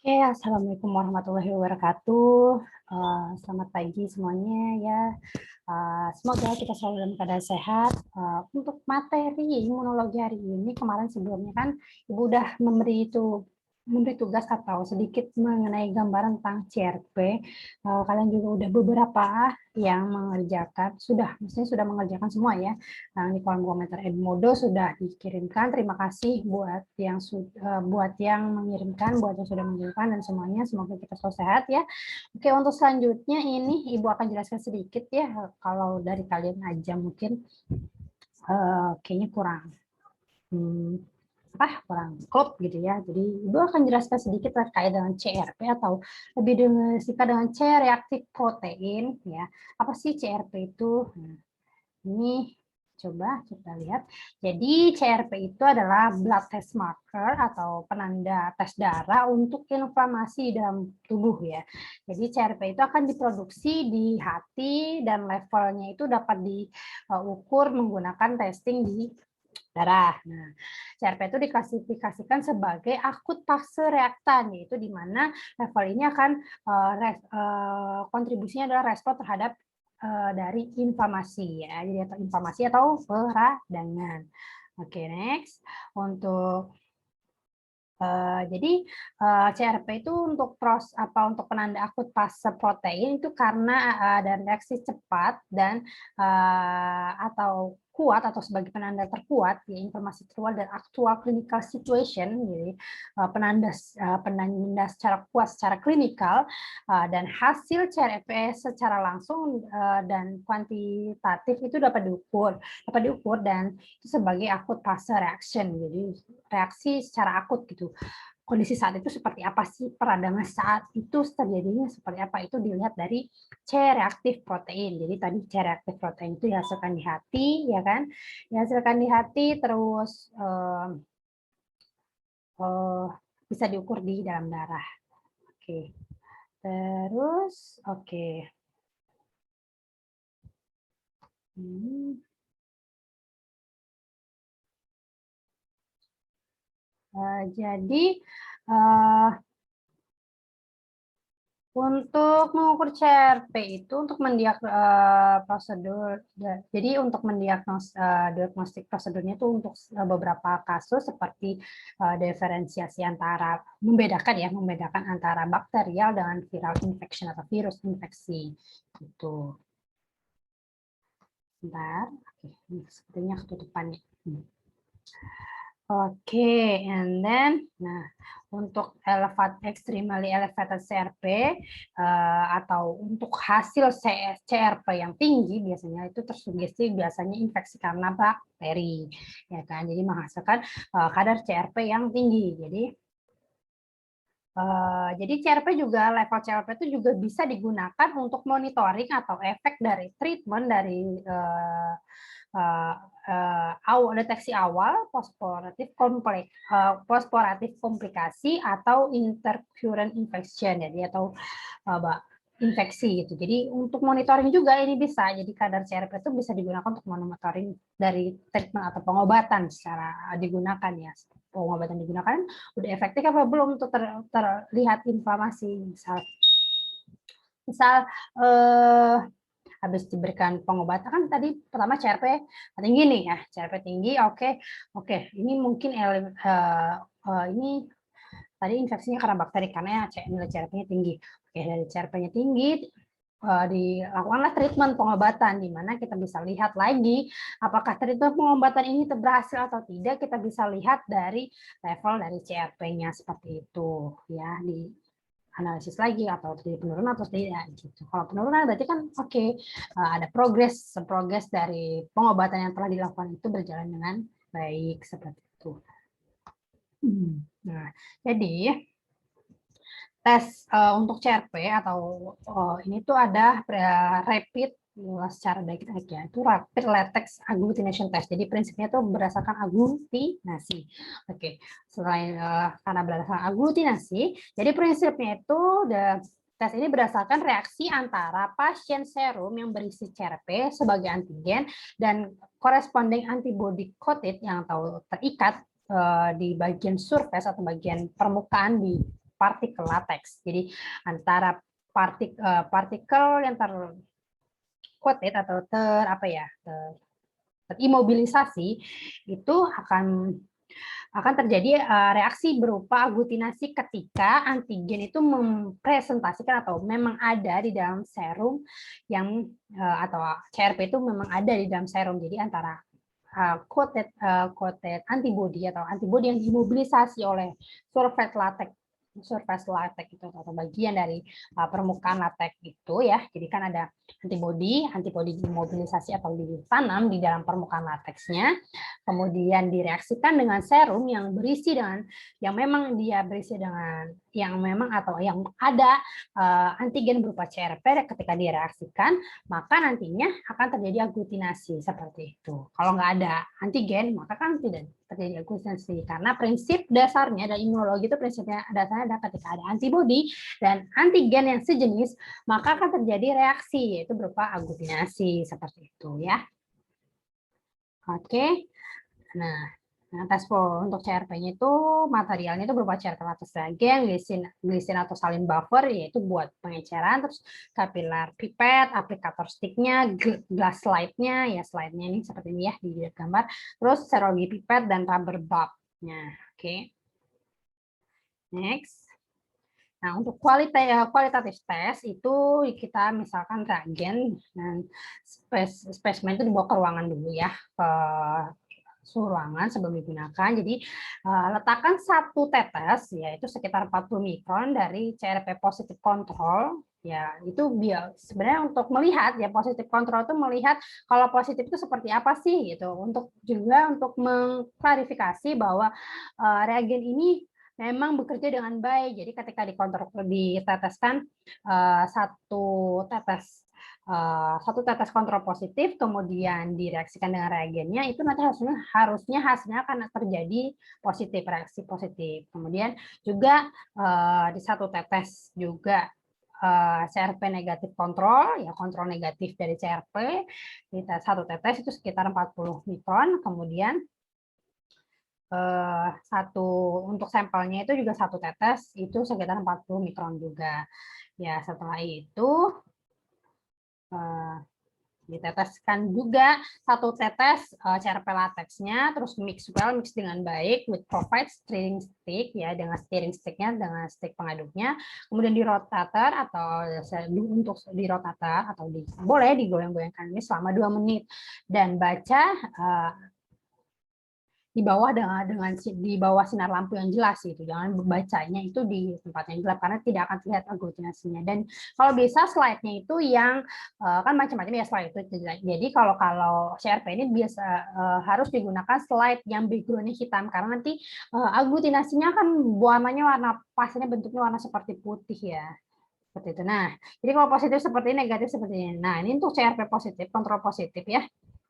Oke, assalamualaikum warahmatullahi wabarakatuh. Selamat pagi semuanya ya. Semoga kita selalu dalam keadaan sehat. Untuk materi imunologi hari ini, kemarin sebelumnya kan Ibu udah memberi tugas atau sedikit mengenai gambaran tentang CRP. Kalian juga udah beberapa yang mengerjakan, maksudnya sudah mengerjakan semua ya. Di kolom komentar Edmodo sudah dikirimkan. Terima kasih buat yang mengirimkan, buat yang sudah mengirimkan dan semuanya. Semoga kita selalu sehat ya. Oke, untuk selanjutnya ini Ibu akan jelaskan sedikit ya. Kalau dari kalian aja mungkin kayaknya kurang kurang klop gitu ya. Jadi Ibu akan jelaskan sedikit terkait dengan CRP atau lebih disingkat dengan C reaktif protein ya. Apa sih CRP itu? Nah, ini coba kita lihat. Jadi CRP itu adalah blood test marker atau penanda tes darah untuk inflamasi dalam tubuh ya. Jadi CRP itu akan diproduksi di hati dan levelnya itu dapat diukur menggunakan testing di darah. Nah, CRP itu diklasifikasikan sebagai akut fase reaktan, yaitu di mana level ini akan kontribusinya adalah respon terhadap dari inflamasi ya, jadi atau inflamasi atau peradangan. Oke, next. Jadi CRP itu untuk untuk penanda akut fase protein itu karena ada reaksi cepat dan atau kuat atau sebagai penanda terkuat ya, informasi terkuat dan actual clinical situation, jadi penanda secara kuat secara klinikal dan hasil CRP secara langsung dan kuantitatif itu dapat diukur dan itu sebagai akut fase reaction, jadi reaksi secara akut gitu. Kondisi saat itu seperti apa sih, peradangan saat itu terjadinya seperti apa, itu dilihat dari C reaktif protein. Jadi tadi C reaktif protein itu dihasilkan di hati ya kan, dihasilkan di hati terus bisa diukur di dalam darah. Oke, terus oke. Jadi untuk mengukur CRP itu untuk prosedur, jadi untuk diagnostik prosedurnya itu untuk beberapa kasus seperti diferensiasi membedakan antara bakterial dengan viral infection atau virus infeksi gitu. Bentar, oke, sepertinya ketutupannya. Oke, and then, nah untuk extremely elevated CRP atau untuk hasil CRP yang tinggi biasanya itu tersugesti biasanya infeksi karena bakteri, ya kan? Jadi menghasilkan kadar CRP yang tinggi. Jadi CRP juga level CRP itu juga bisa digunakan untuk monitoring atau efek dari treatment dari deteksi awal, postoperatif komplikasi atau intercurrent infection, jadi atau infeksi gitu. Jadi untuk monitoring juga ini bisa. Jadi kadar CRP itu bisa digunakan untuk monitoring dari treatment atau pengobatan secara digunakan ya. Pengobatan digunakan udah efektif apa belum untuk terlihat inflamasi, misal habis diberikan pengobatan kan tadi pertama CRP tinggi nih ya, CRP tinggi, oke, ini mungkin ini tadi infeksinya karena bakteri karena nilai CRP-nya tinggi. Oke, dari CRP-nya tinggi dilakukanlah treatment pengobatan di mana kita bisa lihat lagi apakah treatment pengobatan ini berhasil atau tidak, kita bisa lihat dari level dari CRP-nya seperti itu ya, di analisis lagi atau terjadi penurunan atau tidak gitu. Kalau penurunan berarti kan ada progres dari pengobatan yang telah dilakukan itu berjalan dengan baik seperti itu. Nah, jadi tes untuk CRP atau ini tuh ada rapid secara baik aja itu rapid latex agglutination test. Jadi prinsipnya itu berdasarkan aglutinasi. Oke, selain karena berdasarkan aglutinasi, jadi prinsipnya itu tes ini berdasarkan reaksi antara pasien serum yang berisi CRP sebagai antigen dan corresponding antibody coated yang terikat di bagian surface atau bagian permukaan di partikel latex. Jadi antara partikel yang coated atau terimobilisasi itu akan terjadi reaksi berupa aglutinasi ketika antigen itu mempresentasikan atau memang ada di dalam serum yang atau CRP itu memang ada di dalam serum. Jadi antara coated antibody atau antibody yang dimobilisasi oleh surface latex itu atau bagian dari permukaan latex itu ya. Jadi kan ada antibody dimobilisasi atau ditanam di dalam permukaan lateksnya, kemudian direaksikan dengan serum yang berisi dengan yang memang ada antigen berupa CRP. Ketika direaksikan, maka nantinya akan terjadi aglutinasi seperti itu. Kalau nggak ada antigen, maka kan tidak terjadi aglutinasi, karena prinsip dasarnya dari imunologi itu prinsipnya dasarnya adalah ketika ada antibody dan antigen yang sejenis, maka akan terjadi reaksi, yaitu berupa aglutinasi seperti itu ya. Oke. Nah, tes untuk CRP-nya itu materialnya itu berupa CRP latex reagen, glisin atau salin buffer, yaitu buat pengeceran, terus capillaire pipette, aplikator sticknya, glass slide-nya, ya slide-nya ini seperti ini ya di gambar, terus serologi pipette dan rubber bulb-nya. Oke. Next. Nah, untuk kualitatif tes itu kita misalkan reagen dan spesimen itu dibawa ke ruangan dulu ya, ke suhu ruangan sebelum digunakan. Jadi letakkan satu tetes, yaitu sekitar 40 mikron dari CRP positif kontrol. Ya, itu sebenarnya untuk melihat ya, positif kontrol itu melihat kalau positif itu seperti apa sih gitu. Untuk mengklarifikasi bahwa reagen ini memang bekerja dengan baik. Jadi ketika diteteskan satu tetes kontrol positif, kemudian direaksikan dengan reagennya, itu nanti hasilnya akan terjadi positif, reaksi positif. Kemudian juga di satu tetes juga CRP negatif kontrol, ya kontrol negatif dari CRP, di satu tetes itu sekitar 40 mikron, kemudian untuk sampelnya itu juga satu tetes itu sekitar 40 mikron juga. Ya, setelah itu diteteskan juga satu tetes CRP latexnya, terus mix dengan baik with provide stirring stick ya, dengan stirring sticknya dengan stick pengaduknya, kemudian di rotator atau boleh digoyang-goyangkan ini selama 2 menit dan baca di bawah sinar lampu yang jelas gitu. Jangan bacanya itu di tempat yang gelap karena tidak akan terlihat aglutinasinya. Dan kalau bisa slide-nya itu yang kan macam-macam ya slide itu. Jadi kalau CRP ini biasa harus digunakan slide yang background-nya hitam karena nanti aglutinasinya kan warna pasnya bentuknya warna seperti putih ya. Seperti itu. Nah, jadi kalau positif seperti ini, negatif seperti ini. Nah, ini untuk CRP positif, kontrol positif ya.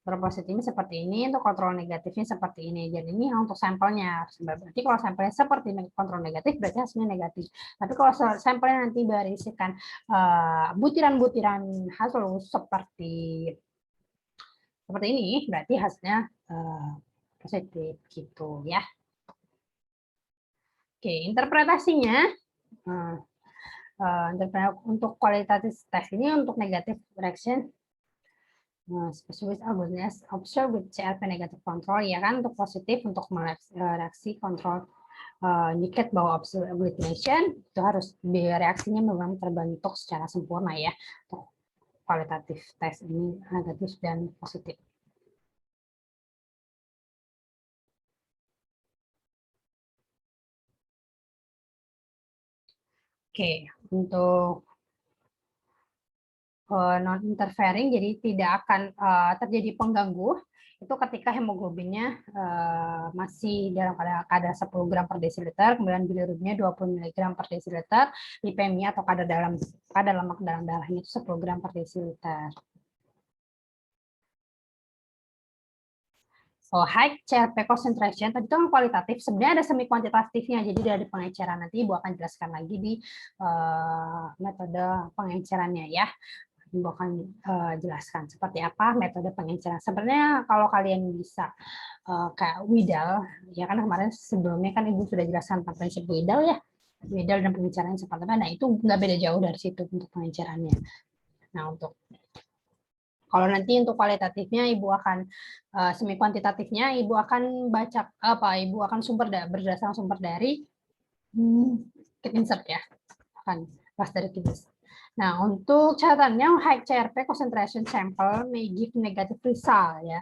Kontrol positifnya seperti ini, untuk kontrol negatifnya seperti ini. Jadi ini untuk sampelnya. Berarti kalau sampelnya seperti kontrol negatif, berarti hasilnya negatif. Tapi kalau sampelnya nanti berisikan butiran-butiran hasil seperti ini, berarti hasilnya positif gitu ya. Oke, interpretasinya. Untuk kualitatif tes ini untuk negatif reaction specific awareness observe with CRP negative control ya kan, untuk positif untuk reaksi kontrol indicate bahwa agglutination itu harus reaksinya memang terbentuk secara sempurna ya. Untuk kualitatif tes ini negatif dan positif. Oke, untuk non-interfering, jadi tidak akan terjadi pengganggu itu ketika hemoglobinnya masih dalam kadar 10 gram per desiliter, kemudian bilirubinnya 20 mg per desiliter, lipemia atau kadar lemak dalam darahnya itu 10 gram per desiliter. So, high CRP concentration tadi itu kan kualitatif, sebenarnya ada semi kuantitatifnya. Jadi dari pengeceran nanti Ibu akan jelaskan lagi di metode pengecerannya ya. Ibu akan jelaskan seperti apa metode pengeceran. Sebenarnya kalau kalian bisa kayak Widal, ya kan kemarin sebelumnya kan Ibu sudah jelaskan tentang prinsip Widal ya. beda dan pembicaraan seperti apa. Nah, itu nggak beda jauh dari situ untuk pembicaranya. Nah, untuk kalau nanti untuk kualitatifnya Ibu akan semi kuantitatifnya Ibu akan baca apa? Ibu akan berdasarkan sumber dari Kit Insert ya. Akan pas dari Kit Insert. Nah, untuk catatannya high CRP concentration sample may give negative result ya.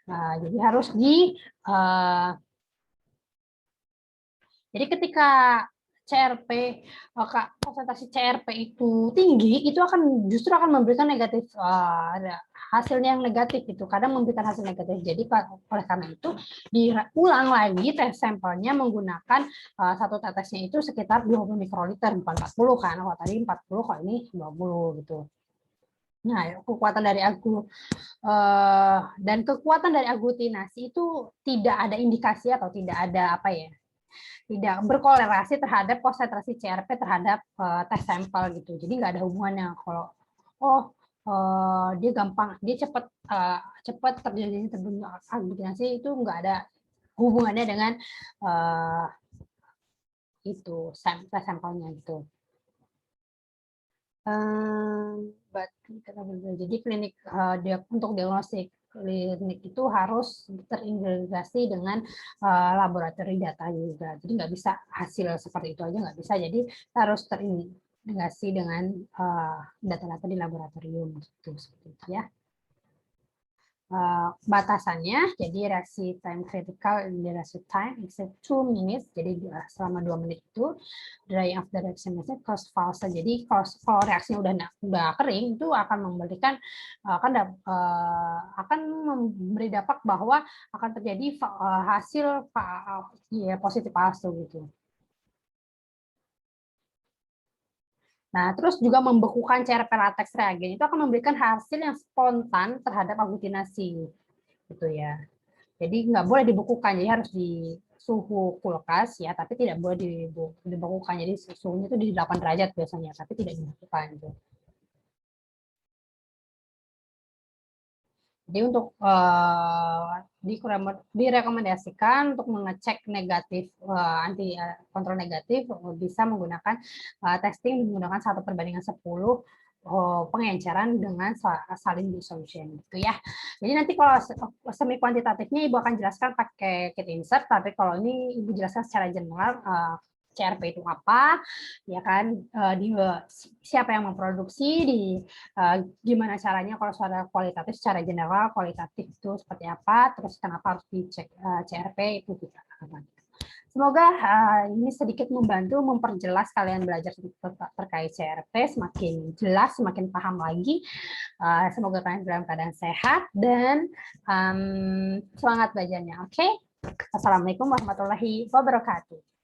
Nah, jadi harus jadi ketika CRP, konsentrasi CRP itu tinggi, itu justru akan memberikan negatif hasilnya yang negatif itu. Kadang memberikan hasil negatif. Jadi oleh karena itu diulang lagi tes sampelnya menggunakan satu tetesnya itu sekitar 20 mikroliter, bukan 40 kan. Kalau tadi 40, kalau ini 20 gitu. Nah, kekuatan dari dan kekuatan dari aglutinasi itu tidak ada indikasi atau tidak ada apa ya, tidak berkolerasi terhadap konsentrasi CRP terhadap tes sampel gitu. Jadi nggak ada hubungannya kalau dia cepat terjadinya terbentuk aglutinasi itu nggak ada hubungannya dengan itu tes sampelnya gitu. Jadi klinik untuk diagnostik klinik itu harus terintegrasi dengan laboratori data juga. Jadi nggak bisa hasil seperti itu aja nggak bisa. Jadi harus terintegrasi dengan data-data di laboratorium gitu seperti itu ya. Batasannya, jadi reaksi time critical in the reaction time is 2 minutes, jadi selama 2 menit itu drying of the reaction method cause false. Jadi kalau reaksinya udah kering itu akan memberikan akan memberi dampak bahwa akan terjadi hasil positif palsu gitu. Nah, terus juga membekukan CRP latex reagen itu akan memberikan hasil yang spontan terhadap aglutinasi, gitu ya. Jadi nggak boleh dibekukan, jadi harus di suhu kulkas ya, tapi tidak boleh dibekukan. Jadi suhunya itu di 8 derajat biasanya, tapi tidak dibekukan. Gitu. Jadi untuk direkomendasikan untuk mengecek negatif kontrol negatif bisa menggunakan testing menggunakan 1/10 pengenceran dengan salin dissolution gitu ya. Jadi nanti kalau semi kuantitatifnya Ibu akan jelaskan pakai kit insert, tapi kalau ini Ibu jelaskan secara general CRP itu apa, ya kan? Siapa yang memproduksi, gimana caranya kalau secara kualitatif, secara general kualitatif itu seperti apa, terus kenapa harus dicek CRP itu kita akan. Semoga ini sedikit membantu memperjelas kalian belajar terkait CRP, semakin jelas, semakin paham lagi. Semoga kalian dalam keadaan sehat dan semangat belajarnya. Oke? Assalamualaikum warahmatullahi wabarakatuh.